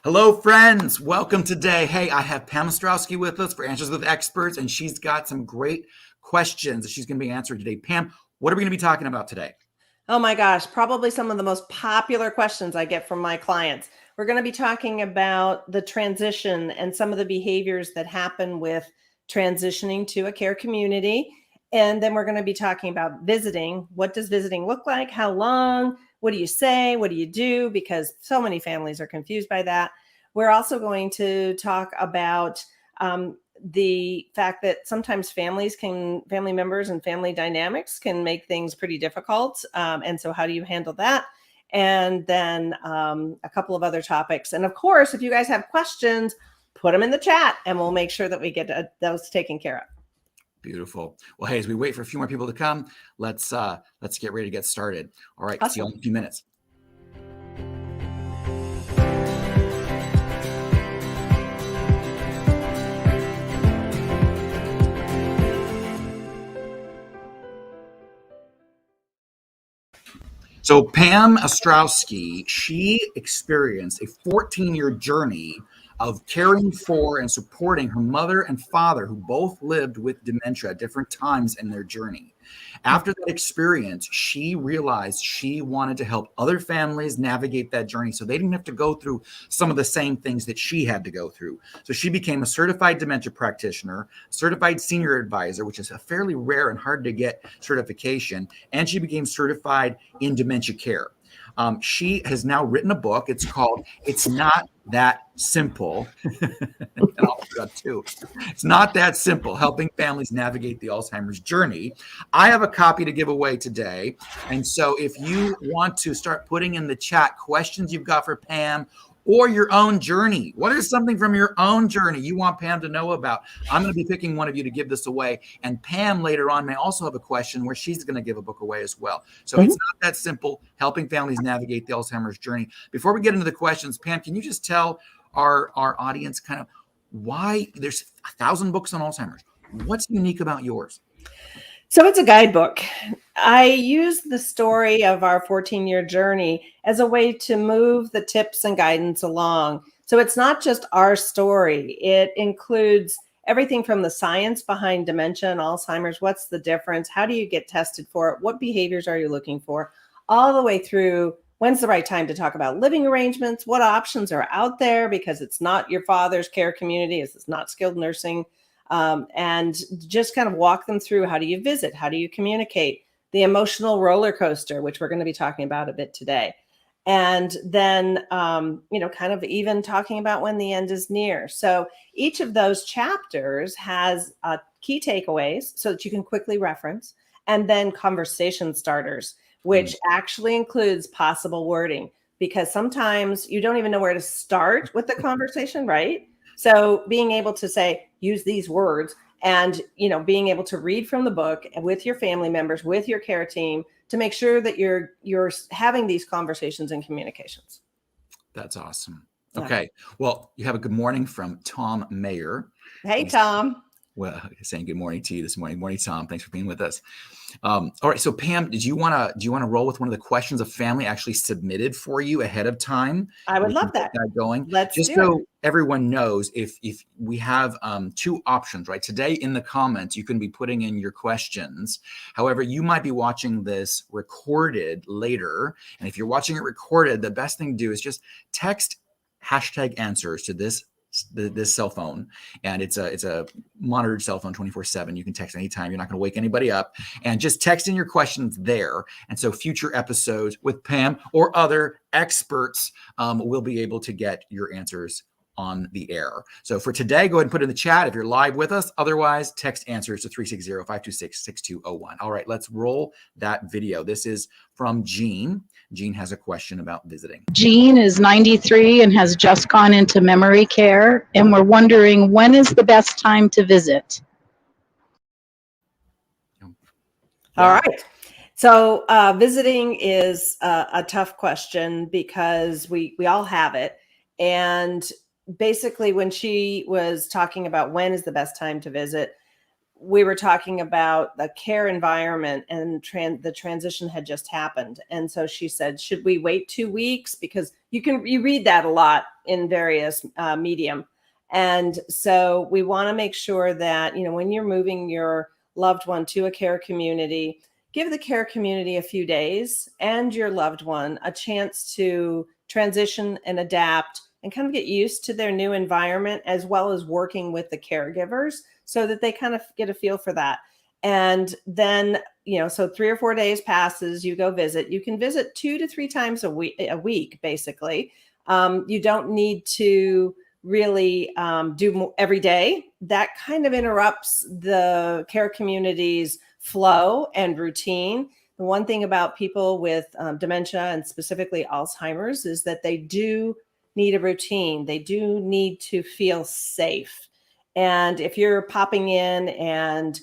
Hello, friends. Welcome today. Hey, I have Pam Ostrowski with us for Answers with Experts, and she's got some great questions that she's going to be answering today. Pam, what are we going to be talking about today? Oh my gosh, probably some of the most popular questions I get from my clients. We're going to be talking about the transition and some of the behaviors that happen with transitioning to a care community. And then we're going to be talking about visiting. What does visiting look like? How long? What do you say? What do you do? Because so many families are confused by that. We're also going to talk about the fact that sometimes family members and family dynamics can make things pretty difficult. And so how do you handle that? And then a couple of other topics. And of course, if you guys have questions, put them in the chat and we'll make sure that we get those taken care of. Beautiful. Well, hey, as we wait for a few more people to come, let's get ready to get started. All right. Awesome. See you in a few minutes. So Pam Ostrowski, she experienced a 14-year journey of caring for and supporting her mother and father, who both lived with dementia at different times in their journey. After that experience, she realized she wanted to help other families navigate that journey so they didn't have to go through some of the same things that she had to go through. So she became a certified dementia practitioner, certified senior advisor, which is a fairly rare and hard to get certification, and she became certified in dementia care. She has now written a book. It's called It's Not That Simple. It's Not That Simple, Helping Families Navigate the Alzheimer's Journey. I have a copy to give away today. And so if you want to start putting in the chat questions you've got for Pam or your own journey, what is something from your own journey you want Pam to know about? I'm going to be picking one of you to give this away. And Pam later on may also have a question where she's going to give a book away as well. So It's Not That Simple, Helping Families Navigate the Alzheimer's Journey. Before we get into the questions, Pam, can you just tell our audience kind of why there's 1,000 books on Alzheimer's? What's unique about yours? So it's a guidebook. I use the story of our 14-year journey as a way to move the tips and guidance along. So it's not just our story. It includes everything from the science behind dementia and Alzheimer's. What's the difference? How do you get tested for it? What behaviors are you looking for? All the way through when's the right time to talk about living arrangements? What options are out there? Because it's not your father's care community. It's not skilled nursing. And just kind of walk them through, how do you visit? How do you communicate? The emotional roller coaster, which we're going to be talking about a bit today. And then, kind of even talking about when the end is near. So each of those chapters has key takeaways so that you can quickly reference, and then conversation starters, which actually includes possible wording, because sometimes you don't even know where to start with the conversation, right? So being able to say, use these words, and, being able to read from the book with your family members, with your care team, to make sure that you're having these conversations and communications. That's awesome. Okay. Well, you have a good morning from Tom Mayer. Hey, Tom. Well, saying good morning to you this morning. Morning, Tom. Thanks for being with us. All right. So Pam, do you want to roll with one of the questions a family actually submitted for you ahead of time? I would love that. Going. Let's just do so it. Everyone knows, if we have two options, right? Today in the comments, you can be putting in your questions. However, you might be watching this recorded later. And if you're watching it recorded, the best thing to do is just text #answers to this cell phone, and it's a monitored cell phone 24/7. You can text anytime. You're not going to wake anybody up, and just text in your questions there. And so future episodes with Pam or other experts will be able to get your answers on the air. So for today, go ahead and put in the chat if you're live with us. Otherwise, text answers to 360-526-6201. All right, let's roll that video. This is from Jean. Jean has a question about visiting. Jean is 93 and has just gone into memory care, and we're wondering, when is the best time to visit? All right. So visiting is a tough question because we all have it. And basically, when she was talking about when is the best time to visit, we were talking about the care environment, and the transition had just happened. And so she said, should we wait 2 weeks? Because you read that a lot in various medium. And so we want to make sure that, when you're moving your loved one to a care community, give the care community a few days and your loved one a chance to transition and adapt and kind of get used to their new environment, as well as working with the caregivers so that they kind of get a feel for that. And then, so 3 or 4 days passes, you go visit. You can visit 2 to 3 times a week, basically. You don't need to really do every day. That kind of interrupts the care community's flow and routine. The one thing about people with dementia, and specifically Alzheimer's, is that they do need a routine. They do need to feel safe. And if you're popping in and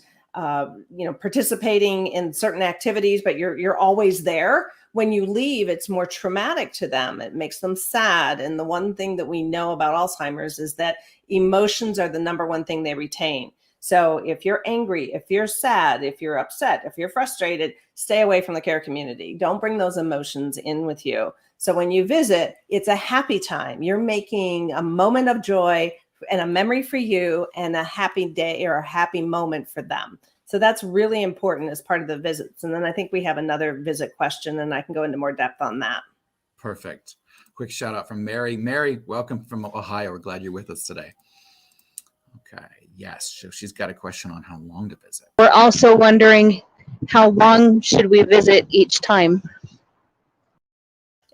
participating in certain activities, but you're always there, when you leave, it's more traumatic to them. It makes them sad. And the one thing that we know about Alzheimer's is that emotions are the number one thing they retain. So if you're angry, if you're sad, if you're upset, if you're frustrated, stay away from the care community. Don't bring those emotions in with you. So when you visit, it's a happy time. You're making a moment of joy and a memory for you, and a happy day or a happy moment for them. So that's really important as part of the visits. And then I think we have another visit question, and I can go into more depth on that. Perfect. Quick shout out from Mary. Mary, welcome from Ohio. We're glad you're with us today. Okay. Yes. So she's got a question on how long to visit. We're also wondering, how long should we visit each time?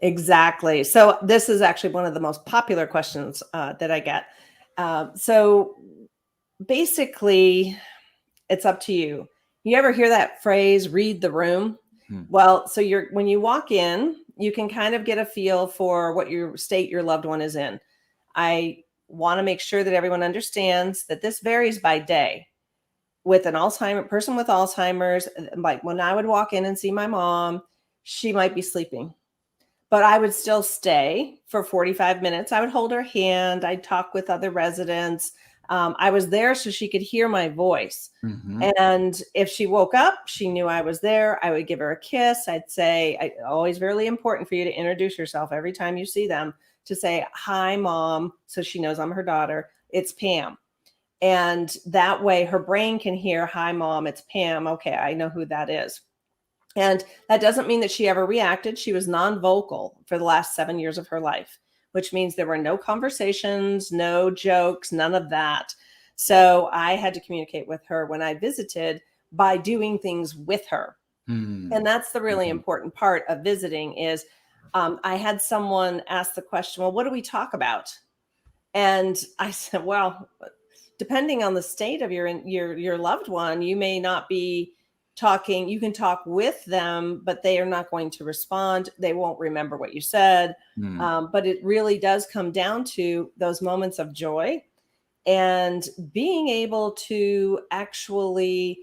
Exactly. So this is actually one of the most popular questions that I get. So basically, it's up to you. You ever hear that phrase, read the room? Well, so when you walk in, you can kind of get a feel for what state your loved one is in. I want to make sure that everyone understands that this varies by day. With an person with Alzheimer's, like when I would walk in and see my mom, she might be sleeping, but I would still stay for 45 minutes. I would hold her hand. I'd talk with other residents. I was there so she could hear my voice. Mm-hmm. And if she woke up, she knew I was there. I would give her a kiss. I'd say, always really important for you to introduce yourself every time you see them, to say, hi, Mom. So she knows I'm her daughter. It's Pam. And that way her brain can hear, hi, Mom, it's Pam. Okay, I know who that is. And that doesn't mean that she ever reacted. She was non-vocal for the last 7 years of her life, which means there were no conversations, no jokes, none of that. So I had to communicate with her when I visited by doing things with her. And that's the really important part of visiting is I had someone ask the question, well, what do we talk about? And I said, well, depending on the state of your loved one, you may not be talking. You can talk with them, but they are not going to respond. They won't remember what you said. But it really does come down to those moments of joy and being able to actually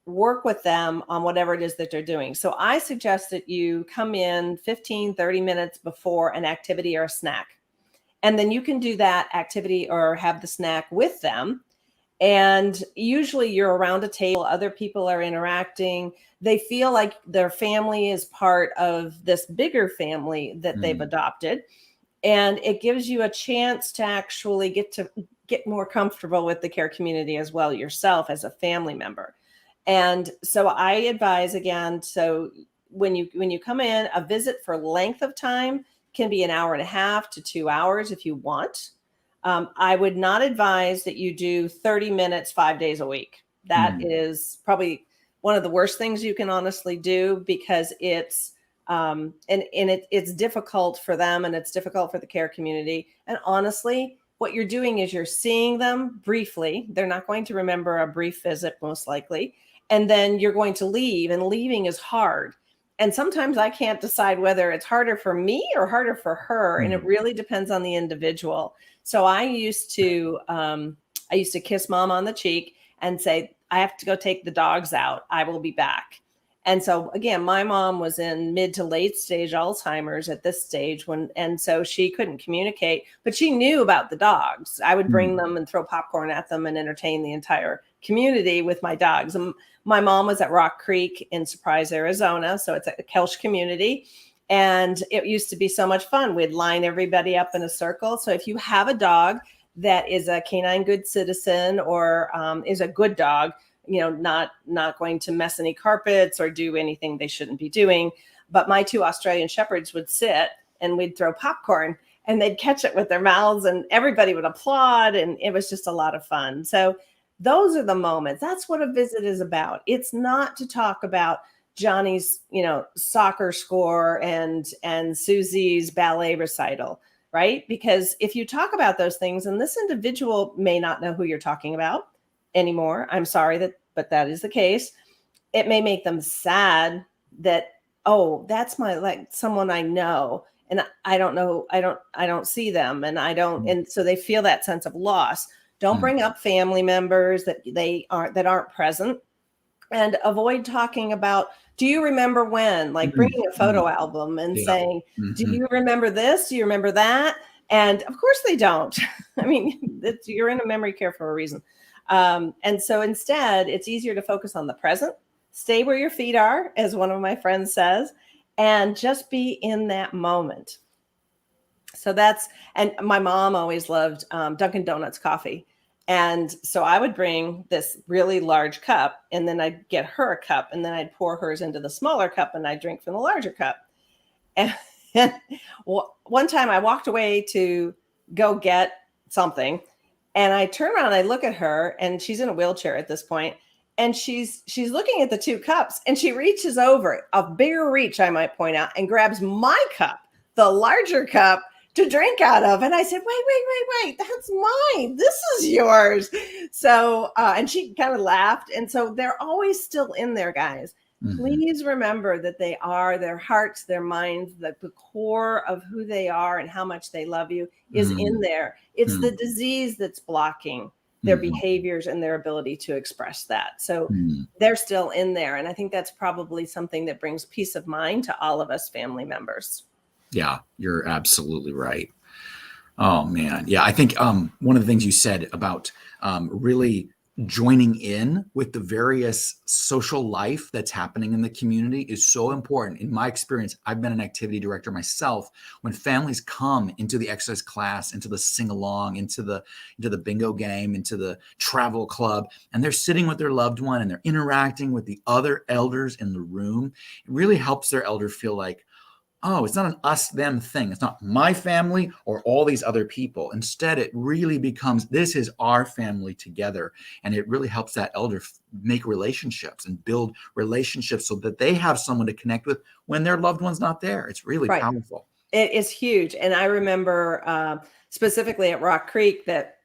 work with them on whatever it is that they're doing. So I suggest that you come in 15, 30 minutes before an activity or a snack. And then you can do that activity or have the snack with them. And usually you're around a table, other people are interacting. They feel like their family is part of this bigger family that they've adopted. And it gives you a chance to actually get more comfortable with the care community as well yourself as a family member. And so I advise, again, so when you come in, a visit for length of time can be 1.5 hours to 2 hours if you want. I would not advise that you do 30 minutes 5 days a week. That is probably one of the worst things you can honestly do, because it's it's difficult for them and it's difficult for the care community. And honestly, what you're doing is you're seeing them briefly. They're not going to remember a brief visit, most likely. And then you're going to leave, and leaving is hard. And sometimes I can't decide whether it's harder for me or harder for her. And it really depends on the individual. So I used to kiss Mom on the cheek and say, I have to go take the dogs out. I will be back. And so again, my mom was in mid to late stage Alzheimer's at this stage and so she couldn't communicate, but she knew about the dogs. I would bring them and throw popcorn at them and entertain the entire community with my dogs. My mom was at Rock Creek in Surprise, Arizona. So it's a Kelch community. And it used to be so much fun. We'd line everybody up in a circle. So if you have a dog that is a canine good citizen or is a good dog, not going to mess any carpets or do anything they shouldn't be doing. But my 2 Australian Shepherds would sit and we'd throw popcorn and they'd catch it with their mouths and everybody would applaud. And it was just a lot of fun. So those are the moments. That's what a visit is about. It's not to talk about Johnny's, soccer score and Susie's ballet recital, right? Because if you talk about those things, and this individual may not know who you're talking about anymore, I'm sorry but that is the case. It may make them sad that, oh, that's someone I know, and I don't know, I don't see them, and and so they feel that sense of loss. Don't bring up family members that aren't present, and avoid talking about, do you remember when, bringing a photo album and saying, do you remember this? Do you remember that? And of course they don't. I mean, you're in a memory care for a reason. And so instead, it's easier to focus on the present, stay where your feet are, as one of my friends says, and just be in that moment. So and my mom always loved Dunkin' Donuts coffee. And so I would bring this really large cup, and then I'd get her a cup, and then I'd pour hers into the smaller cup, and I'd drink from the larger cup. And one time I walked away to go get something, and I turn around and I look at her, and she's in a wheelchair at this point, and she's looking at the 2 cups, and she reaches over, a bigger reach, I might point out, and grabs my cup, the larger cup, to drink out of. And I said, wait, that's mine. This is yours. So, and she kind of laughed. And so they're always still in there, guys. Please remember that they are, their hearts, their minds, the core of who they are and how much they love you is in there. It's the disease that's blocking their behaviors and their ability to express that. So they're still in there. And I think that's probably something that brings peace of mind to all of us family members. Yeah, you're absolutely right. Oh, man. Yeah, I think one of the things you said about really joining in with the various social life that's happening in the community is so important. In my experience, I've been an activity director myself. When families come into the exercise class, into the sing-along, into the bingo game, into the travel club, and they're sitting with their loved one and they're interacting with the other elders in the room, it really helps their elder feel like, oh, it's not an us-them thing. It's not my family or all these other people. Instead, it really becomes, this is our family together. And it really helps that elder make relationships and build relationships so that they have someone to connect with when their loved one's not there. It's really powerful. It is huge. And I remember specifically at Rock Creek that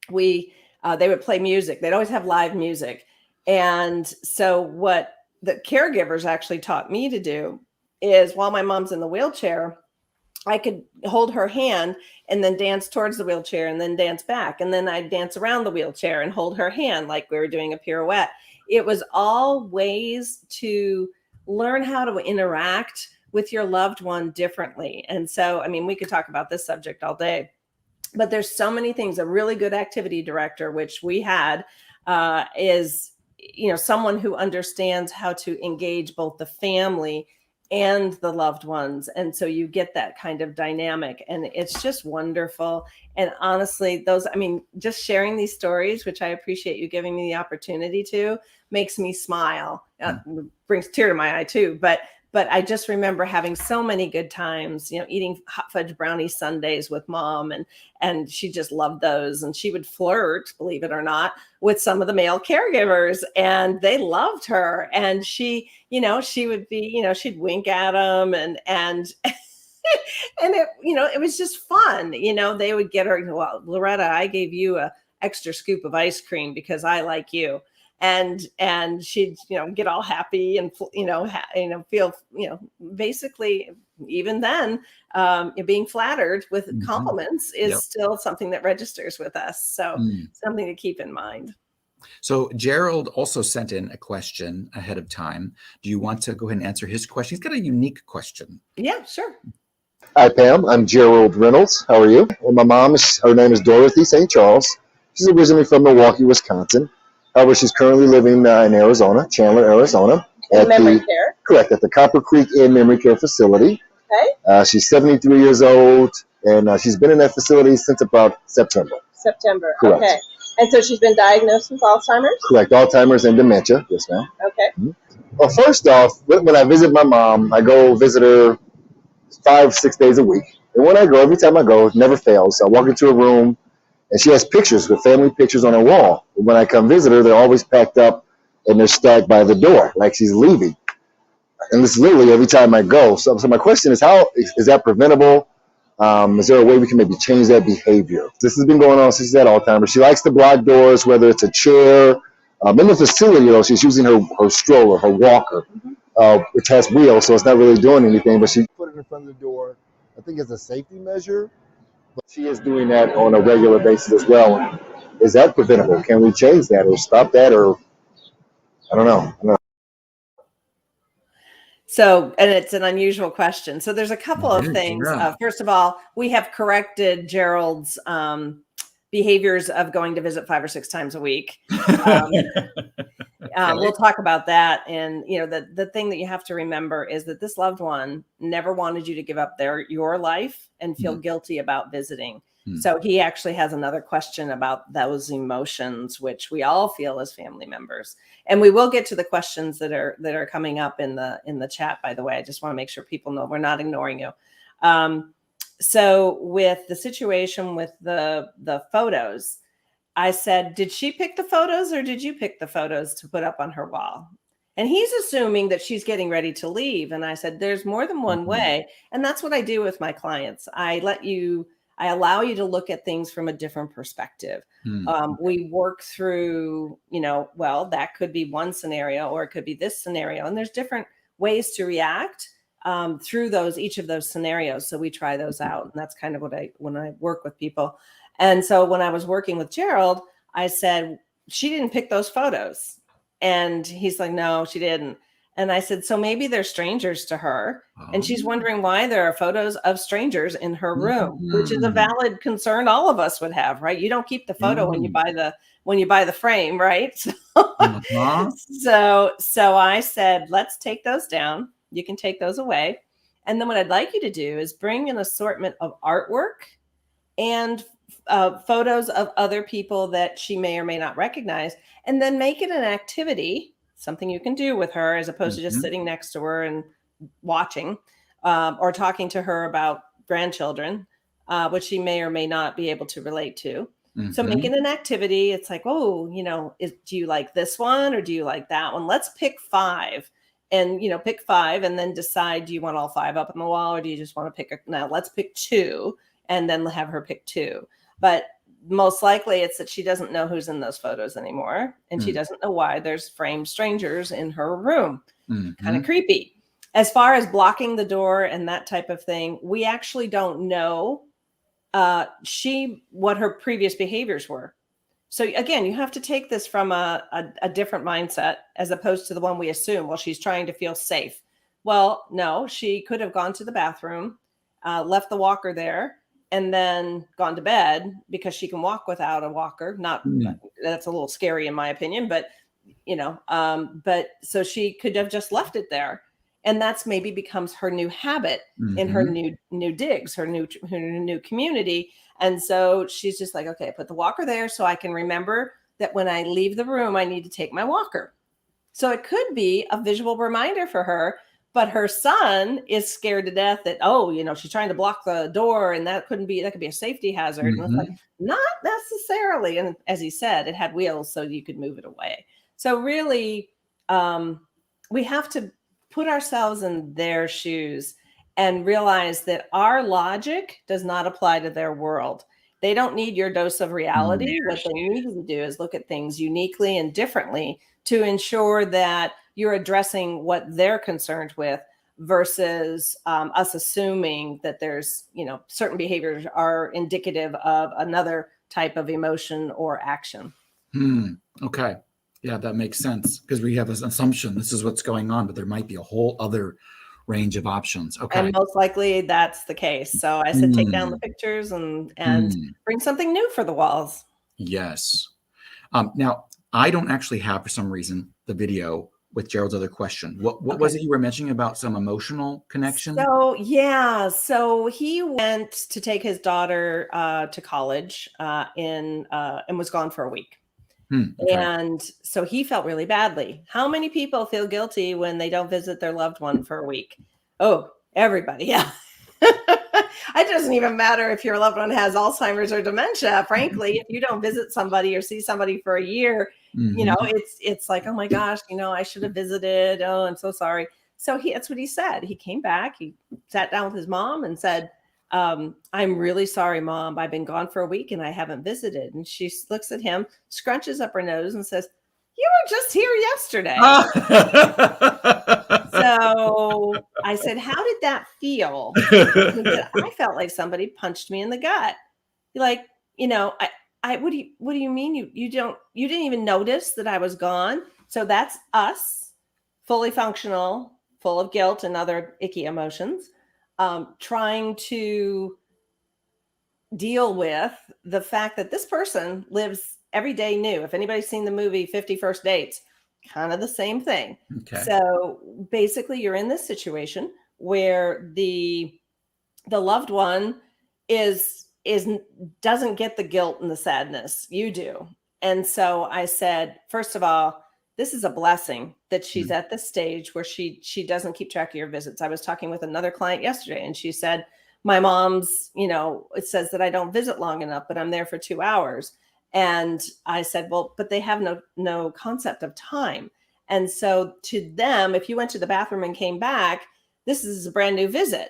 they would play music. They'd always have live music. And so what the caregivers actually taught me to do is, while my mom's in the wheelchair, I could hold her hand and then dance towards the wheelchair and then dance back. And then I'd dance around the wheelchair and hold her hand like we were doing a pirouette. It was all ways to learn how to interact with your loved one differently. And so, I mean, we could talk about this subject all day, but there's so many things. A really good activity director, which we had, is, someone who understands how to engage both the family and the loved ones. And so you get that kind of dynamic, and it's just wonderful. And honestly, just sharing these stories, which I appreciate you giving me the opportunity to, makes me smile. Brings a tear to my eye too. But I just remember having so many good times, eating hot fudge brownie sundaes with mom, and she just loved those. And she would flirt, believe it or not, with some of the male caregivers, and they loved her. And she would be, she'd wink at them, and and it, it was just fun. They would get her, well, Loretta, I gave you a extra scoop of ice cream because I like you. And she'd, get all happy and, feel, basically even then, being flattered with compliments is still something that registers with us. So something to keep in mind. So Gerald also sent in a question ahead of time. Do you want to go ahead and answer his question? He's got a unique question. Yeah, sure. Hi, Pam. I'm Gerald Reynolds. How are you? Well, my mom, her name is Dorothy St. Charles. She's originally from Milwaukee, Wisconsin. However, she's currently living in Arizona, Chandler, Arizona. In memory care? Correct, at the Copper Creek Inn Memory Care Facility. Okay. She's 73 years old, and she's been in that facility since about September. September, Correct. Okay. And so she's been diagnosed with Alzheimer's? Correct, Alzheimer's and dementia, yes ma'am. Okay. Mm-hmm. Well, first off, when I visit my mom, I go visit her 5-6 days a week. And when I go, every time I go, it never fails. I walk into a room, and she has pictures, with family pictures on her wall. And when I come visit her, they're always packed up, and they're stacked by the door, like she's leaving. And this is literally every time I go. So my question is, how is that preventable? Is there a way we can maybe change that behavior? This has been going on since she's had Alzheimer's. She likes to block doors, whether it's a chair. In the facility, she's using her stroller, her walker, which has wheels, so it's not really doing anything. But she put it in front of the door, I think, as a safety measure. But she is doing that on a regular basis as well. Is that preventable? Can we change that or stop that? Or I don't know. So, and it's an unusual question. So there's a couple of things. Yeah. First of all, we have corrected Gerald's behaviors of going to visit 5 or 6 times a week. We'll talk about that. And, the thing that you have to remember is that this loved one never wanted you to give up your life and feel guilty about visiting. So he actually has another question about those emotions, which we all feel as family members. And we will get to the questions that are coming up in the chat, by the way. I just want to make sure people know we're not ignoring you. So with the situation with the photos, I said, did she pick the photos or did you pick the photos to put up on her wall? And he's assuming that she's getting ready to leave. And I said, there's more than one way. And that's what I do with my clients. I allow you to look at things from a different perspective. We work through, that could be one scenario or it could be this scenario. And there's different ways to react through each of those scenarios. So we try those out. And that's kind of when I work with people. And so when I was working with Gerald, I said, she didn't pick those photos. And he's like, no, she didn't. And I said, so maybe they're strangers to her. And she's wondering why there are photos of strangers in her room, which is a valid concern all of us would have, right? You don't keep the photo when you buy the frame, right? So I said, let's take those down. You can take those away. And then what I'd like you to do is bring an assortment of artwork and photos of other people that she may or may not recognize, and then make it an activity, something you can do with her as opposed to just sitting next to her and watching or talking to her about grandchildren, which she may or may not be able to relate to. So make it an activity. It's like, do you like this one or do you like that one? Let's pick 5 and, pick 5 and then decide, do you want all 5 up on the wall or do you just want to pick now let's pick 2 and then have her pick 2. But most likely it's that she doesn't know who's in those photos anymore. And she doesn't know why there's framed strangers in her room. Kind of creepy. As far as blocking the door and that type of thing, we actually don't know what her previous behaviors were. So again, you have to take this from a different mindset as opposed to the one we assume. Well, she's trying to feel safe. Well, no, she could have gone to the bathroom, left the walker there, and then gone to bed because she can walk without a walker. That's a little scary in my opinion, but but so she could have just left it there. And that's maybe becomes her new habit in her new digs, her new community. And so she's just like, okay, put the walker there so I can remember that when I leave the room, I need to take my walker. So it could be a visual reminder for her. But her son is scared to death that, she's trying to block the door and that could be a safety hazard. And it's like, not necessarily. And as he said, it had wheels so you could move it away. So really, we have to put ourselves in their shoes and realize that our logic does not apply to their world. They don't need your dose of reality. What they need to do is look at things uniquely and differently to ensure that you're addressing what they're concerned with versus us assuming that there's, certain behaviors are indicative of another type of emotion or action. Okay. Yeah, that makes sense because we have an assumption this is what's going on, but there might be a whole other range of options. Okay. And most likely that's the case. So I said, take down the pictures and bring something new for the walls. Yes. Now, I don't actually have, for some reason, the video with Gerald's other question. What was it you were mentioning about some emotional connection? So yeah, so he went to take his daughter to college and was gone for a week. Okay. And so he felt really badly. How many people feel guilty when they don't visit their loved one for a week? Oh, everybody. Yeah. It doesn't even matter if your loved one has Alzheimer's or dementia. Frankly, if you don't visit somebody or see somebody for a year, you know, it's like, oh my gosh, you know, I should have visited. Oh, I'm so sorry. So that's what he said. He came back, he sat down with his mom and said, I'm really sorry, Mom. I've been gone for a week and I haven't visited. And she looks at him, scrunches up her nose and says, you were just here yesterday. So I said, how did that feel? He said, I felt like somebody punched me in the gut. Like, you know, what do you mean? You didn't even notice that I was gone. So that's us, fully functional, full of guilt and other icky emotions, trying to deal with the fact that this person lives every day new. If anybody's seen the movie 50 First Dates, kind of the same thing. Okay. So basically you're in this situation where the loved one doesn't get the guilt and the sadness. You do. And so I said, first of all, this is a blessing that she's at this stage where she doesn't keep track of your visits. I was talking with another client yesterday and she said, my mom's, you know, it says that I don't visit long enough, but I'm there for 2 hours. And I said, well, but they have no concept of time. And so to them, if you went to the bathroom and came back, this is a brand new visit.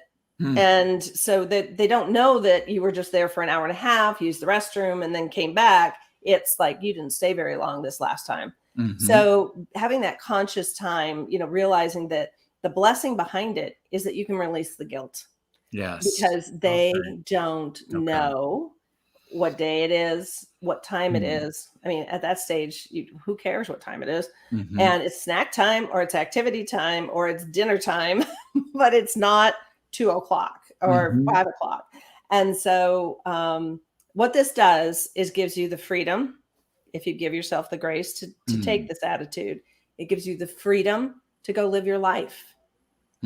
And so that they don't know that you were just there for an hour and a half, used the restroom and then came back. It's like, you didn't stay very long this last time. So having that conscious time, you know, realizing that the blessing behind it is that you can release the guilt. Yes. Because they don't know what day it is, what time it is. I mean, at that stage, who cares what time it is? And it's snack time or it's activity time or it's dinner time, but it's not 2:00 or 5:00. And so what this does is gives you the freedom, if you give yourself the grace to take this attitude, it gives you the freedom to go live your life.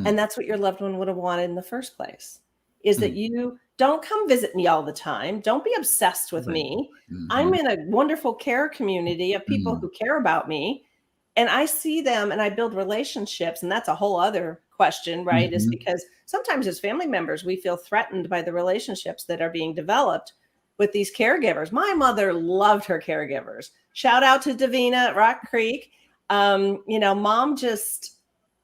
And that's what your loved one would have wanted in the first place, is that you don't come visit me all the time. Don't be obsessed with me. I'm in a wonderful care community of people who care about me. And I see them and I build relationships. And that's a whole other question, right? Is because sometimes as family members, we feel threatened by the relationships that are being developed with these caregivers. My mother loved her caregivers. Shout out to Davina at Rock Creek. You know, Mom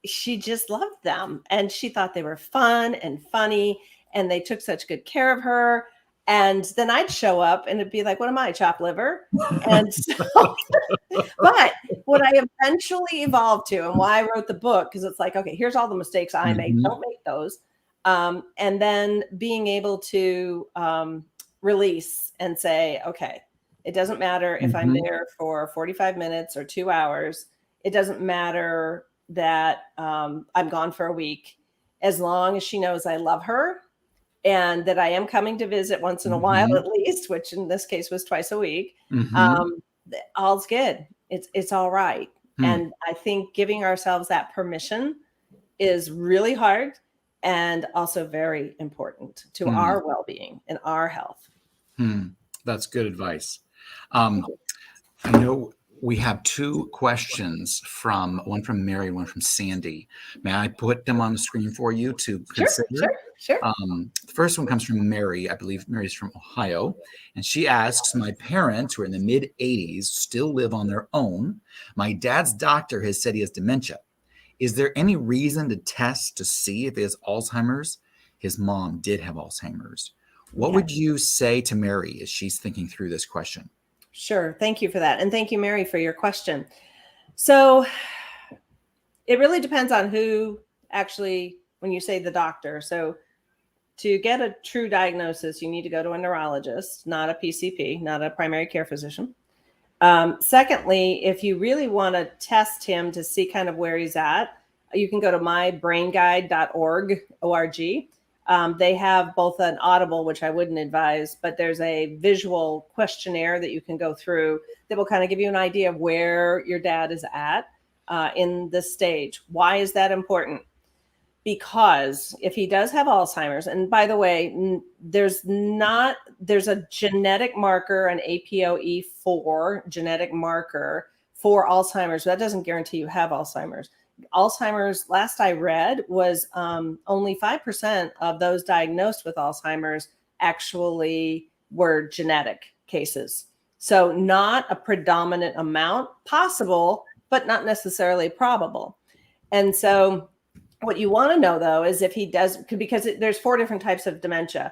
she just loved them and she thought they were fun and funny and they took such good care of her. And then I'd show up and it'd be like, what am I, chopped liver? And so, but what I eventually evolved to and why I wrote the book, because it's like, okay, here's all the mistakes I made. Don't make those. And then being able to release and say, okay, it doesn't matter if I'm there for 45 minutes or 2 hours. It doesn't matter that I'm gone for a week, as long as she knows I love her and that I am coming to visit once in a while at least, which in this case was twice a week. All's good. It's all right. And I think giving ourselves that permission is really hard and also very important to our well-being and our health. That's good advice. I know we have 2 questions, one from Mary and one from Sandy. May I put them on the screen for you to consider? Sure. The first one comes from Mary. I believe Mary's from Ohio. And she asks, my parents, who are in the mid-80s, still live on their own. My dad's doctor has said he has dementia. Is there any reason to test to see if he has Alzheimer's? His mom did have Alzheimer's. What would you say to Mary as she's thinking through this question? Sure. Thank you for that. And thank you, Mary, for your question. So it really depends on who actually, when you say the doctor. So to get a true diagnosis, you need to go to a neurologist, not a PCP, not a primary care physician. Secondly, if you really want to test him to see kind of where he's at, you can go to mybrainguide.org. They have both an audible, which I wouldn't advise, but there's a visual questionnaire that you can go through that will kind of give you an idea of where your dad is at in this stage. Why is that important? Because if he does have Alzheimer's, and by the way, there's a genetic marker, an APOE4 genetic marker for Alzheimer's. That doesn't guarantee you have Alzheimer's. Alzheimer's, last I read, was only 5% of those diagnosed with Alzheimer's actually were genetic cases. So not a predominant amount, possible, but not necessarily probable. And so what you want to know, though, is if he does, because there's 4 different types of dementia.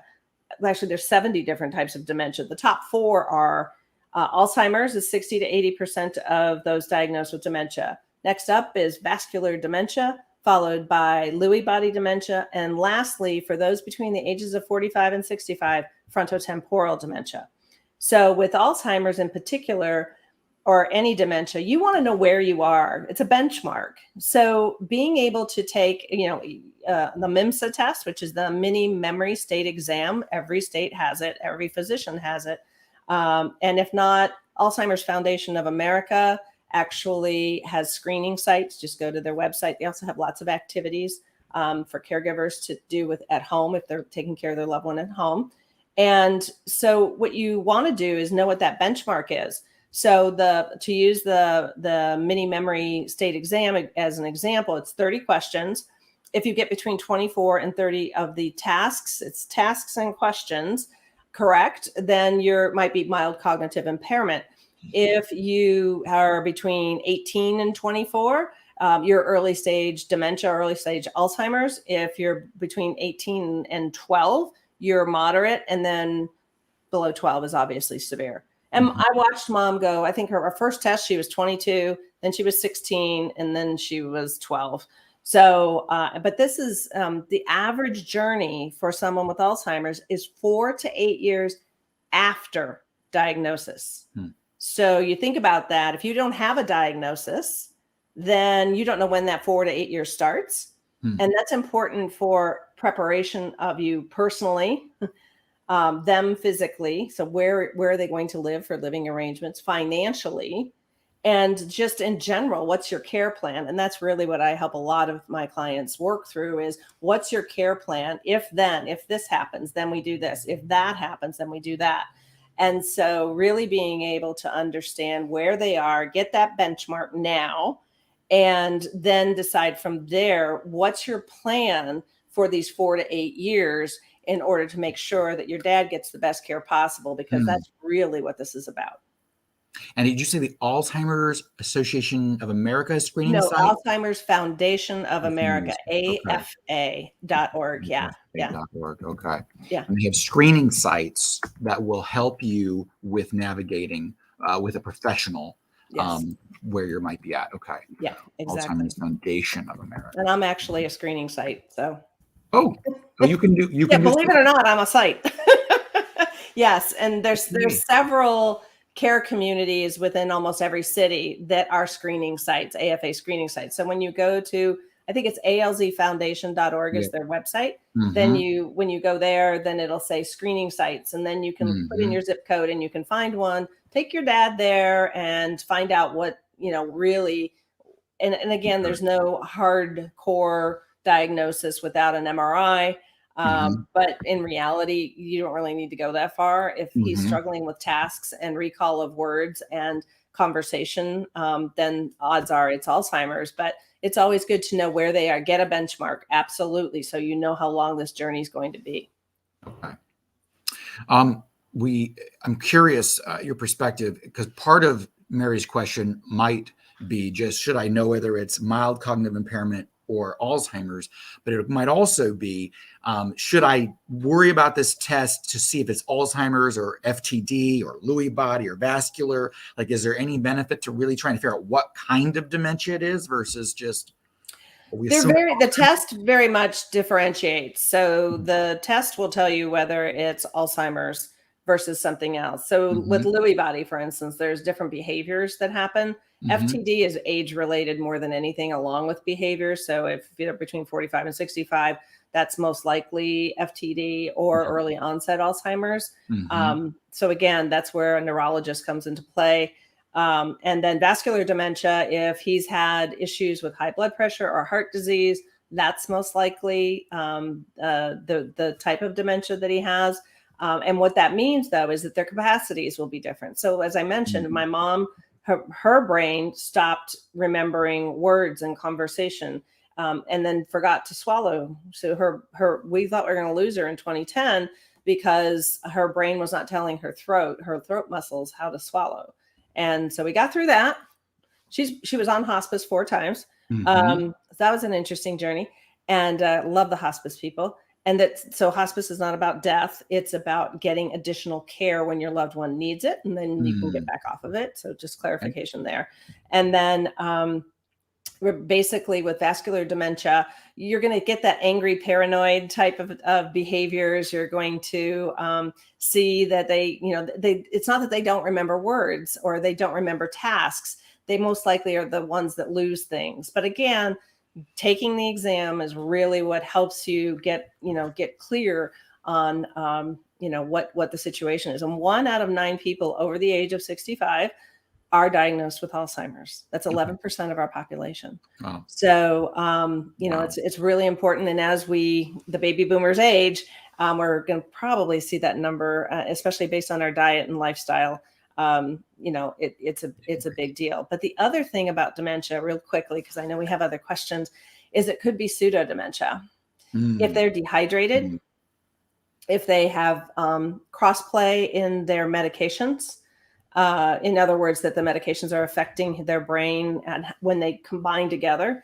Actually, there's 70 different types of dementia. The top 4 are Alzheimer's is 60 to 80% of those diagnosed with dementia. Next up is vascular dementia, followed by Lewy body dementia. And lastly, for those between the ages of 45 and 65, frontotemporal dementia. So with Alzheimer's in particular, or any dementia, you want to know where you are. It's a benchmark. So being able to take, the MIMSA test, which is the mini memory state exam, every state has it, every physician has it. And if not, Alzheimer's Foundation of America actually has screening sites. Just go to their website. They also have lots of activities for caregivers to do with at home if they're taking care of their loved one at home. And so what you want to do is know what that benchmark is. So to use the mini memory state exam as an example, it's 30 questions. If you get between 24 and 30 of the tasks, it's tasks and questions, correct, then might be mild cognitive impairment. If you are between 18 and 24, you're early stage dementia, early stage Alzheimer's. If you're between 18 and 12, you're moderate, and then below 12 is obviously severe. And I watched Mom go, I think her first test, she was 22, then she was 16, and then she was 12. So, but this is the average journey for someone with Alzheimer's is 4 to 8 years after diagnosis. So you think about that. If you don't have a diagnosis, then you don't know when that 4 to 8 years starts. And that's important for preparation of you personally, them physically. So where are they going to live for living arrangements, financially, and just in general, what's your care plan? And that's really what I help a lot of my clients work through is what's your care plan? If this happens, then we do this. If that happens, then we do that. And so really being able to understand where they are, get that benchmark now, and then decide from there, what's your plan for these 4 to 8 years in order to make sure that your dad gets the best care possible, because that's really what this is about. And did you say the Alzheimer's Association of America screening site? No, Alzheimer's Foundation of America, AFA.org. Yeah. .org. Okay. Yeah. And they have screening sites that will help you with navigating with a professional where you might be at. Okay. Yeah, exactly. Alzheimer's Foundation of America. And I'm actually a screening site. So. Oh, you can do. You can believe it or not, I'm a site. Yes, and there's several care communities within almost every city that are screening sites, AFA screening sites. So when you go to, I think it's alzfoundation.org is their website. Then when you go there, then it'll say screening sites, and then you can put in your zip code and you can find one. Take your dad there and find out what, really, and again, there's no hardcore diagnosis without an MRI. But in reality, you don't really need to go that far. If he's struggling with tasks and recall of words and conversation, then odds are it's Alzheimer's. But it's always good to know where they are. Get a benchmark. Absolutely. So you know how long this journey is going to be. Okay. I'm curious your perspective, because part of Mary's question might be just, should I know whether it's mild cognitive impairment or Alzheimer's? But it might also be, should I worry about this test to see if it's Alzheimer's or FTD or Lewy body or vascular? Like, is there any benefit to really trying to figure out what kind of dementia it is versus just? The test very much differentiates. So the test will tell you whether it's Alzheimer's versus something else. So with Lewy body, for instance, there's different behaviors that happen. FTD is age related more than anything, along with behavior. So if you're between 45 and 65, that's most likely FTD or early onset Alzheimer's. Mm-hmm. So again, that's where a neurologist comes into play. And then vascular dementia, if he's had issues with high blood pressure or heart disease, that's most likely the type of dementia that he has. And what that means, though, is that their capacities will be different. So as I mentioned, my mom, her brain stopped remembering words and conversation, and then forgot to swallow. So we thought we were going to lose her in 2010 because her brain was not telling her throat muscles how to swallow. And so we got through that. She was on hospice 4 times. So that was an interesting journey, and love the hospice people. And so hospice is not about death. It's about getting additional care when your loved one needs it, and then you can get back off of it. So just clarification there. And then we're basically with vascular dementia, you're going to get that angry, paranoid type of behaviors. You're going to see that it's not that they don't remember words or they don't remember tasks. They most likely are the ones that lose things. But again, taking the exam is really what helps you get clear on, what the situation is. And 1 out of 9 people over the age of 65 are diagnosed with Alzheimer's. That's 11% of our population. Wow. So, it's really important. And as the baby boomers age, we're going to probably see that number, especially based on our diet and lifestyle. It's a big deal. But the other thing about dementia, real quickly, because I know we have other questions, is it could be pseudo dementia. If they're dehydrated, if they have crossplay in their medications, in other words, that the medications are affecting their brain and when they combine together.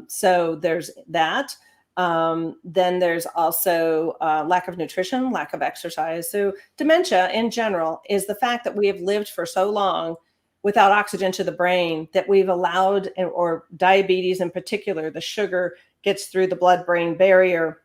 So there's that. Then there's also lack of nutrition, lack of exercise. So dementia in general is the fact that we have lived for so long without oxygen to the brain that we've allowed, or diabetes in particular, the sugar gets through the blood-brain barrier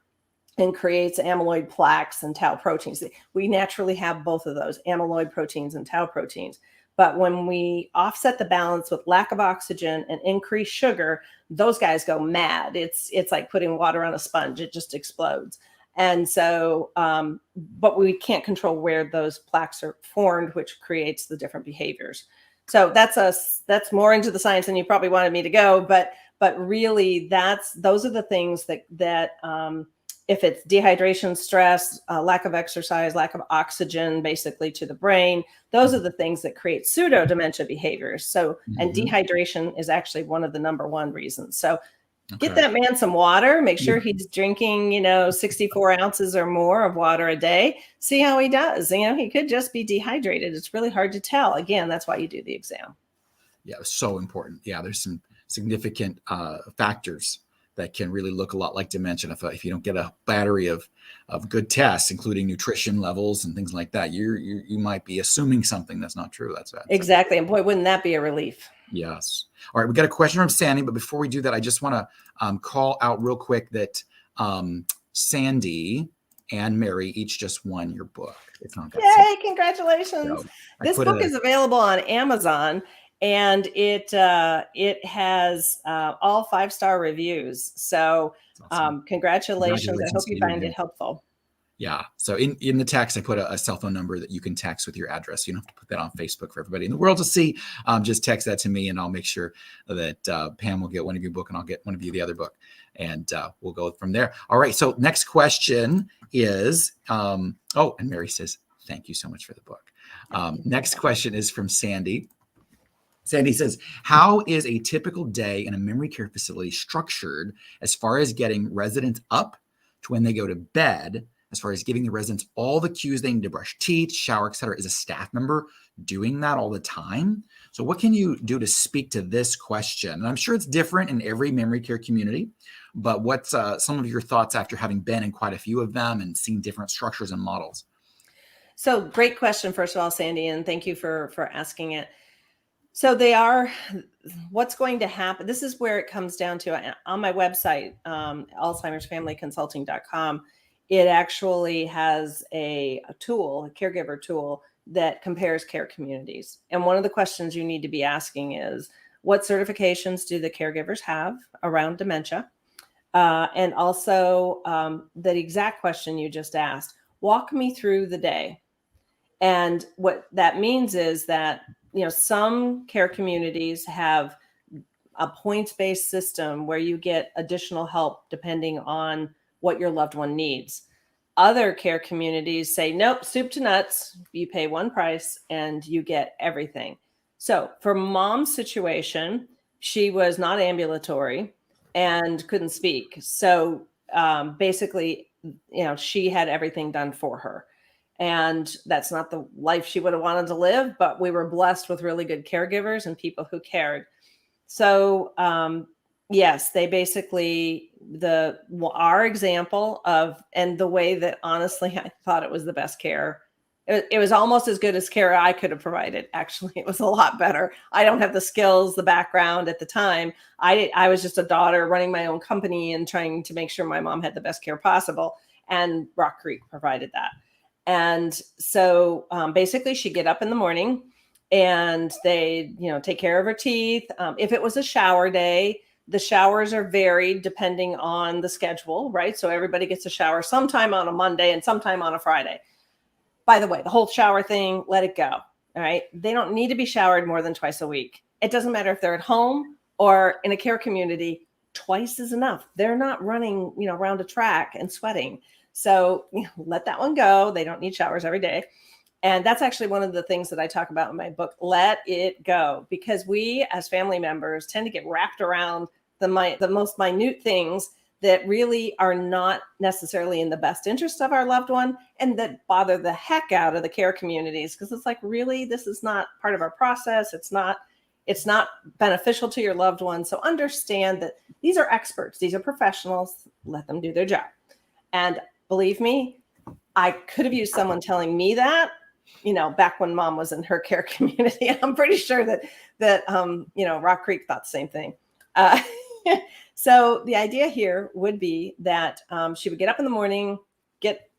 and creates amyloid plaques and tau proteins. We naturally have both of those, amyloid proteins and tau proteins. But when we offset the balance with lack of oxygen and increased sugar, those guys go mad. It's like putting water on a sponge. It just explodes. And so, but we can't control where those plaques are formed, which creates the different behaviors. So that's more into the science than you probably wanted me to go. But really, those are the things that if it's dehydration, stress, lack of exercise, lack of oxygen, basically to the brain, those are the things that create pseudo dementia behaviors. So, and dehydration is actually one of the number 1 reasons. So get that man some water, make sure he's drinking, 64 ounces or more of water a day. See how he does. He could just be dehydrated. It's really hard to tell. Again, that's why you do the exam. Yeah, so important. Yeah, there's some significant factors that can really look a lot like dementia. If you don't get a battery of good tests, including nutrition levels and things like that, you might be assuming something that's not true. That's exactly. And boy, wouldn't that be a relief? Yes. All right. We got a question from Sandy, but before we do that, I just want to call out real quick that Sandy and Mary each just won your book. Yay! Congratulations. So this book is available on Amazon. And it has all 5-star reviews. So awesome. Congratulations. I hope you find it helpful. Yeah. So in the text, I put a cell phone number that you can text with your address. You don't have to put that on Facebook for everybody in the world to see. Just text that to me and I'll make sure that Pam will get one of your book and I'll get one of you the other book. And we'll go from there. All right. So next question is, and Mary says, thank you so much for the book. Next question is from Sandy. Sandy says, how is a typical day in a memory care facility structured as far as getting residents up to when they go to bed, as far as giving the residents all the cues they need to brush teeth, shower, etc.? Is a staff member doing that all the time? So what can you do to speak to this question? And I'm sure it's different in every memory care community, but what's some of your thoughts after having been in quite a few of them and seen different structures and models? So great question, first of all, Sandy, and thank you for asking it. So what's going to happen? This is where it comes down to on my website, alzheimersfamilyconsulting.com. It actually has a caregiver tool that compares care communities. And one of the questions you need to be asking is, what certifications do the caregivers have around dementia? And also the exact question you just asked, walk me through the day. And what that means is that, some care communities have a points-based system where you get additional help depending on what your loved one needs. Other care communities say, nope, soup to nuts. You pay one price and you get everything. So for mom's situation, she was not ambulatory and couldn't speak. So basically, she had everything done for her. And that's not the life she would have wanted to live, but we were blessed with really good caregivers and people who cared. So yes, they basically, our example of, and the way that honestly I thought it was the best care. It was almost as good as care I could have provided. Actually, it was a lot better. I don't have the skills, the background at the time. I was just a daughter running my own company and trying to make sure my mom had the best care possible. And Rock Creek provided that. And so basically she'd get up in the morning and they, take care of her teeth. If it was a shower day, the showers are varied depending on the schedule, right? So everybody gets a shower sometime on a Monday and sometime on a Friday. By the way, the whole shower thing, let it go. All right. They don't need to be showered more than twice a week. It doesn't matter if they're at home or in a care community, twice is enough. They're not running, around a track and sweating. So let that one go. They don't need showers every day. And that's actually one of the things that I talk about in my book, Let It Go, because we as family members tend to get wrapped around the most minute things that really are not necessarily in the best interest of our loved one and that bother the heck out of the care communities. Because it's like, really, this is not part of our process. It's not beneficial to your loved one. So understand that these are experts. These are professionals. Let them do their job. And believe me, I could have used someone telling me that, back when mom was in her care community. I'm pretty sure that Rock Creek thought the same thing. So the idea here would be that she would get up in the morning, get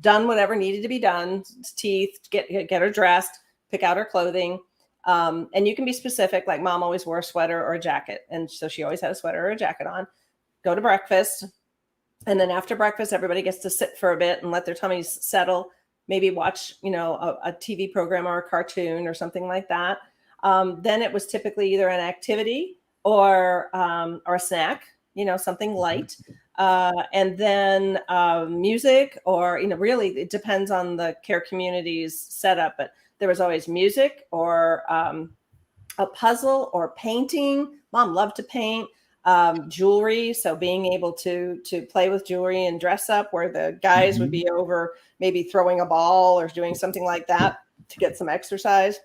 done whatever needed to be done, teeth, get her dressed, pick out her clothing. And you can be specific, like mom always wore a sweater or a jacket. And so she always had a sweater or a jacket on, go to breakfast. And then after breakfast, everybody gets to sit for a bit and let their tummies settle, maybe watch, a TV program or a cartoon or something like that. Then it was typically either an activity or a snack, something light. And then music or, really, it depends on the care community's setup. But there was always music or a puzzle or painting. Mom loved to paint. Jewelry. So being able to play with jewelry and dress up, where the guys would be over maybe throwing a ball or doing something like that to get some exercise.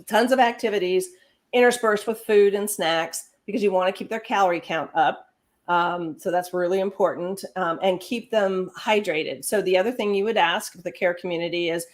Tons of activities interspersed with food and snacks because you want to keep their calorie count up. So that's really important, and keep them hydrated. So the other thing you would ask the care community is,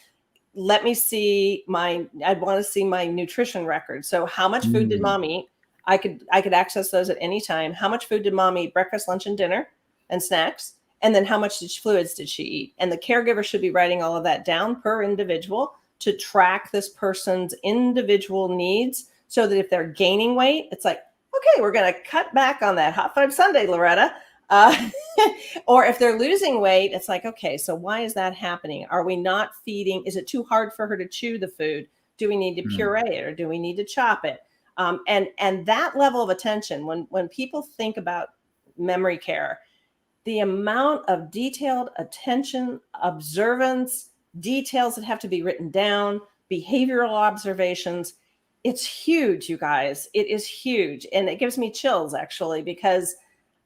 I'd want to see my nutrition record. So how much food did mom eat? I could access those at any time. How much food did mom eat? Breakfast, lunch, and dinner and snacks. And then how much fluids did she eat? And the caregiver should be writing all of that down per individual to track this person's individual needs so that if they're gaining weight, it's like, okay, we're going to cut back on that hot fudge sundae, Loretta. Or if they're losing weight, it's like, okay, so why is that happening? Are we not feeding? Is it too hard for her to chew the food? Do we need to puree it or do we need to chop it? And that level of attention, when people think about memory care, the amount of detailed attention, observance, details that have to be written down, behavioral observations, it's huge, you guys. It is huge. And it gives me chills, actually, because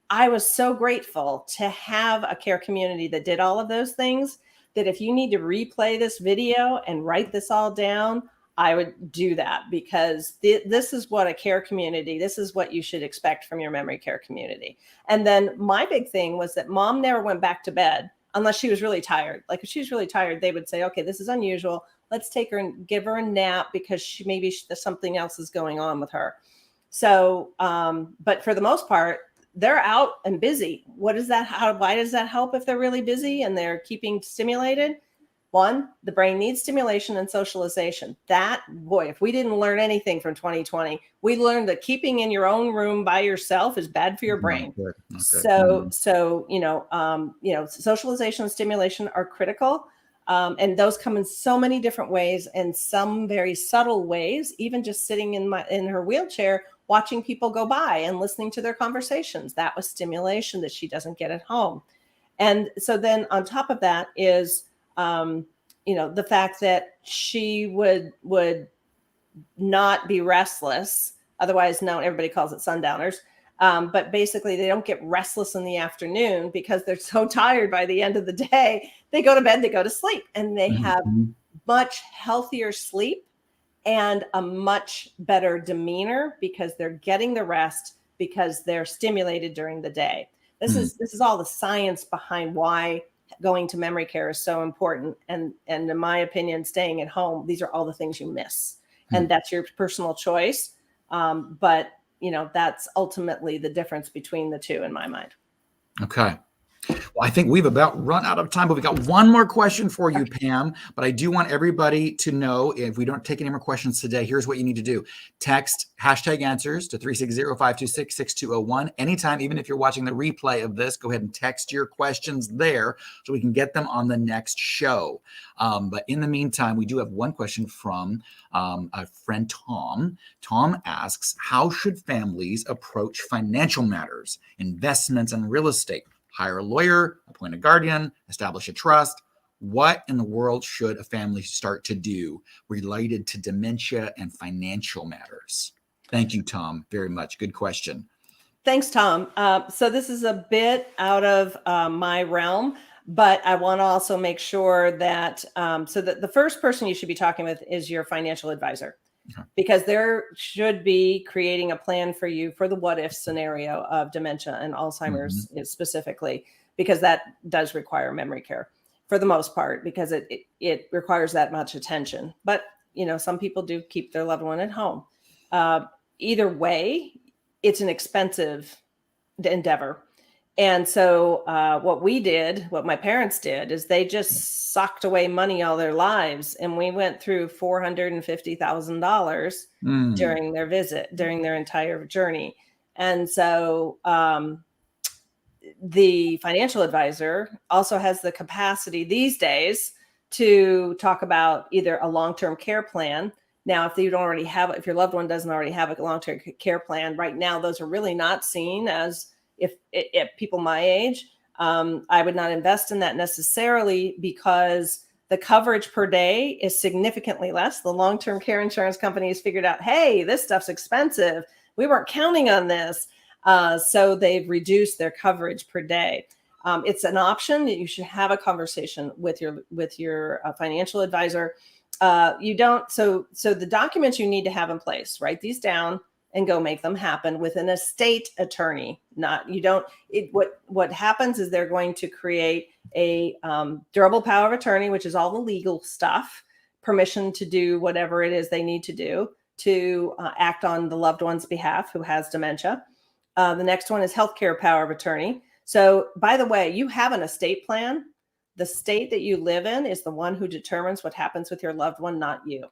I was so grateful to have a care community that did all of those things, that if you need to replay this video and write this all down, I would do that, because this is what a care community, this is what you should expect from your memory care community. And then my big thing was that mom never went back to bed unless she was really tired. Like if she was really tired, they would say, okay, this is unusual. Let's take her and give her a nap because something else is going on with her. So, but for the most part, they're out and busy. Why does that help if they're really busy and they're keeping stimulated? One, the brain needs stimulation and socialization. Boy, if we didn't learn anything from 2020, we learned that keeping in your own room by yourself is bad for your brain. Not good. So socialization and stimulation are critical. And those come in so many different ways, and some very subtle ways, even just sitting in her wheelchair, watching people go by and listening to their conversations. That was stimulation that she doesn't get at home. And so then on top of that is, the fact that she would not be restless. Otherwise known, everybody calls it sundowners. But basically they don't get restless in the afternoon because they're so tired by the end of the day. They go to bed, they go to sleep, and they have much healthier sleep and a much better demeanor because they're getting the rest, because they're stimulated during the day. This is all the science behind why going to memory care is so important. And in my opinion, staying at home, these are all the things you miss. And that's your personal choice. But that's ultimately the difference between the two in my mind. Okay. Well, I think we've about run out of time, but we got one more question for you, Pam. But I do want everybody to know, if we don't take any more questions today, here's what you need to do. Text #answers to 360-526-6201. Anytime, even if you're watching the replay of this, go ahead and text your questions there so we can get them on the next show. But in the meantime, we do have one question from a friend, Tom. Tom asks, how should families approach financial matters, investments, and real estate? Hire a lawyer, appoint a guardian, establish a trust. What in the world should a family start to do related to dementia and financial matters? Thank you, Tom, very much. Good question. Thanks, Tom. So this is a bit out of my realm, but I want to also make sure that that the first person you should be talking with is your financial advisor. Okay. Because there should be creating a plan for you for the what if scenario of dementia and Alzheimer's specifically, because that does require memory care for the most part, because it requires that much attention. But, some people do keep their loved one at home. Either way, it's an expensive endeavor. And so what my parents did is they just socked away money all their lives. And we went through $450,000 during their visit, during their entire journey. And so the financial advisor also has the capacity these days to talk about either a long-term care plan. Now, if your loved one doesn't already have a long-term care plan, right now, those are really not seen as, if people my age, I would not invest in that necessarily, because the coverage per day is significantly less. The long-term care insurance companies figured out, hey, this stuff's expensive. We weren't counting on this. So they've reduced their coverage per day. It's an option that you should have a conversation with your financial advisor. So the documents you need to have in place, write these down and go make them happen with an estate attorney. What happens is they're going to create a durable power of attorney, which is all the legal stuff, permission to do whatever it is they need to do to act on the loved one's behalf who has dementia. The next one is healthcare power of attorney. So, by the way, you have an estate plan. The state that you live in is the one who determines what happens with your loved one, not you.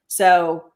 So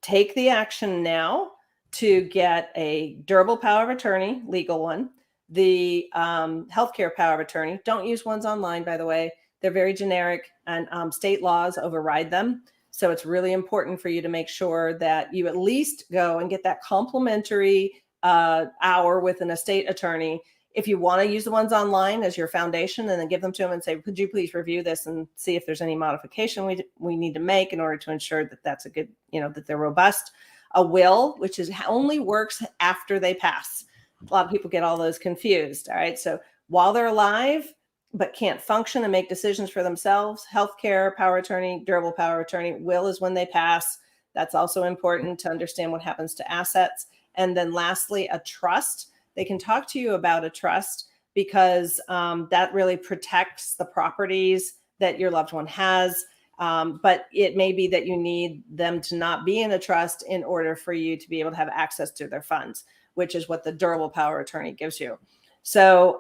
take the action now to get a durable power of attorney, legal one. The healthcare power of attorney, don't use ones online, by the way. They're very generic, and state laws override them. So it's really important for you to make sure that you at least go and get that complimentary hour with an estate attorney. If you want to use the ones online as your foundation, and then give them to them and say, could you please review this and see if there's any modification we need to make in order to ensure that that's a good, that they're robust. A will, which only works after they pass. A lot of people get all those confused. All right. So while they're alive, but can't function and make decisions for themselves, healthcare, power of attorney, durable power of attorney. Will is when they pass. That's also important to understand what happens to assets. And then lastly, a trust. They can talk to you about a trust because that really protects the properties that your loved one has. But it may be that you need them to not be in a trust in order for you to be able to have access to their funds, which is what the durable power of attorney gives you. So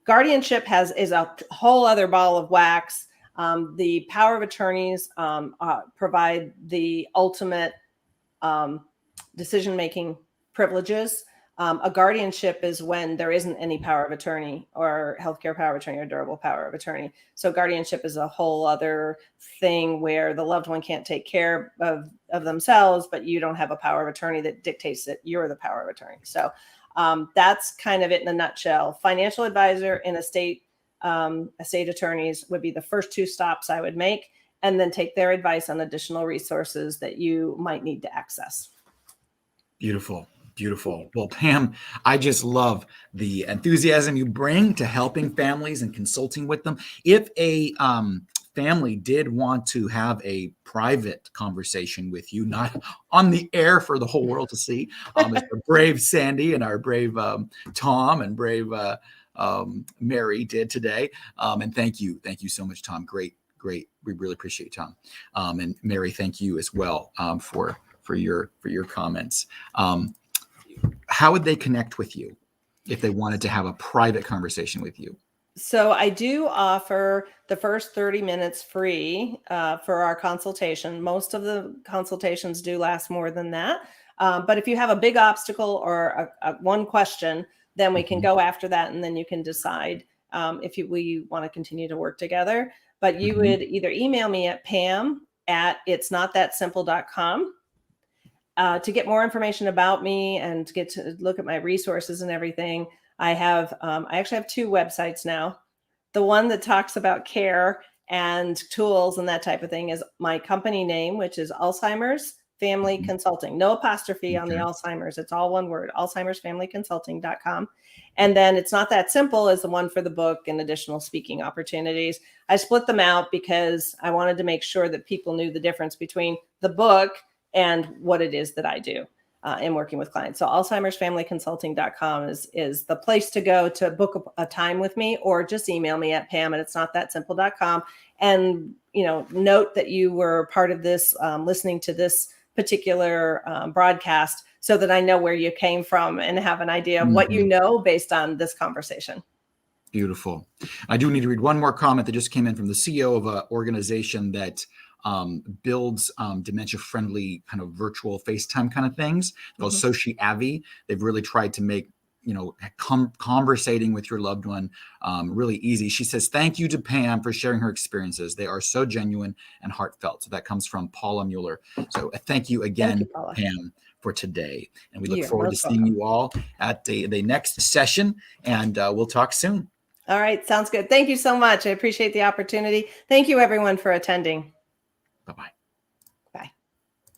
guardianship is a whole other ball of wax. The power of attorneys provide the ultimate decision-making privileges. A guardianship is when there isn't any power of attorney or healthcare power of attorney or durable power of attorney. So guardianship is a whole other thing where the loved one can't take care of themselves, but you don't have a power of attorney that dictates that you're the power of attorney. So that's kind of it in a nutshell. Financial advisor and estate attorneys would be the first two stops I would make, and then take their advice on additional resources that you might need to access. Beautiful. Beautiful. Well, Pam, I just love the enthusiasm you bring to helping families and consulting with them. If a family did want to have a private conversation with you, not on the air for the whole world to see, as our brave Sandy and our brave Tom and brave Mary did today. And thank you so much, Tom. Great. We really appreciate Tom. And Mary, thank you as well for your comments. How would they connect with you if they wanted to have a private conversation with you? So I do offer the first 30 minutes free for our consultation. Most of the consultations do last more than that. But if you have a big obstacle or one question, then we can go after that, and then you can decide if we want to continue to work together. But you would either email me at pam@itsnotthatsimple.com. To get more information about me and to get to look at my resources and everything, I actually have two websites now. The one that talks about care and tools and that type of thing is my company name, which is Alzheimer's Family Consulting. No apostrophe on the Alzheimer's. It's all one word, alzheimersfamilyconsulting.com. And then It's Not That Simple is the one for the book and additional speaking opportunities. I split them out because I wanted to make sure that people knew the difference between the book and what it is that I do in working with clients. So alzheimersfamilyconsulting.com is the place to go to book a time with me, or just email me at pam@itsnotthatsimple.com. And, note that you were part of this, listening to this particular broadcast, so that I know where you came from and have an idea of what you know based on this conversation. Beautiful. I do need to read one more comment that just came in from the CEO of an organization that builds dementia-friendly kind of virtual FaceTime kind of things. Called Soshi Avi. They've really tried to make conversating with your loved one really easy. She says, "Thank you to Pam for sharing her experiences. They are so genuine and heartfelt." So that comes from Paula Mueller. So thank you again, Pam, for today. And we look forward to seeing you all at the next session. And we'll talk soon. All right. Sounds good. Thank you so much. I appreciate the opportunity. Thank you, everyone, for attending. Bye-bye.